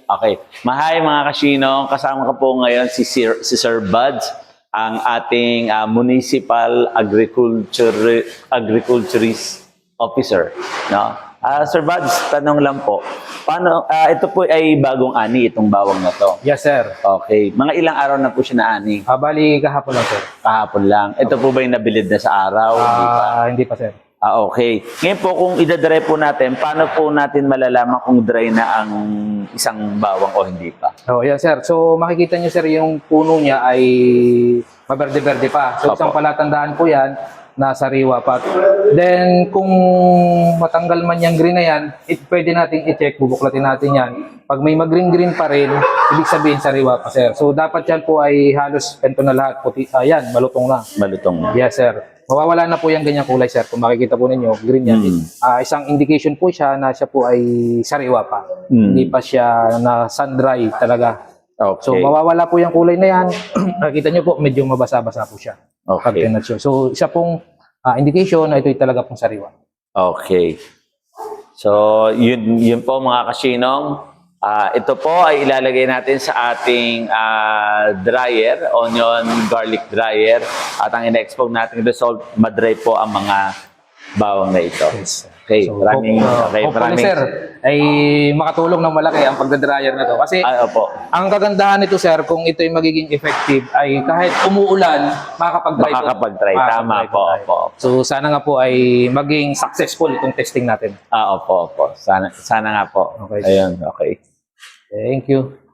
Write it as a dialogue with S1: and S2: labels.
S1: Okay. Mahay mga kasinong, kasama ko po ngayon si Sir Buds, ang ating Municipal Agriculturist Officer. No? Sir Buds, tanong lang po, paano, ito po ay bagong ani, itong bawang na to?
S2: Yes, sir.
S1: Okay. Mga ilang araw na po siya na ani?
S2: Bali, kahapon lang, sir.
S1: Kahapon lang. Ito po ba yung nabilid na sa araw?
S2: Hindi pa, sir.
S1: Okay. Ngayon po, kung idadry po natin, paano po natin malalaman kung dry na ang isang bawang o hindi pa?
S2: Oh, yes, sir. So, makikita niyo, sir, yung puno niya ay maberde-berde pa. So, isang palatandaan po yan na sariwa pa. Then, kung matanggal man yung green na yan, pwede natin i-check, bubuklatin natin yan. Pag may mag-green-green pa rin, ibig sabihin sariwa pa, sir. So, dapat yan po ay halos ento na lahat. Puti, yan, malutong na.
S1: Malutong na.
S2: Yes, sir. Mawawala na po yung ganyang kulay, sir. Kung makikita po ninyo, green yan. Isang indication po siya na siya po ay sariwa pa. Hindi pa siya na sun-dry talaga.
S1: Okay.
S2: So, mawawala po yung kulay na yan. Nakikita nyo po, medyo mabasa-basa po siya.
S1: Okay.
S2: So, isa pong indication na ito'y talaga pong sariwa.
S1: Okay. So, yun po mga kasinong. Ito po ay ilalagay natin sa ating dryer, onion garlic dryer. At ang in-expose natin result, madry po ang mga bawang na ito.
S2: Yes.
S1: Okay,
S2: So,
S1: maraming
S2: sir, ay makatulong ng malaki ang pagdadryer na to. Kasi
S1: opo.
S2: ang kagandahan nito, sir, kung ito ay magiging effective, ay kahit umuulan, makakapag-dry po.
S1: Makakapag-dry. Tama po, opo.
S2: So, sana nga po ay maging successful itong testing natin.
S1: Opo. Sana nga po.
S2: Okay.
S1: Ayun, okay.
S2: Thank you.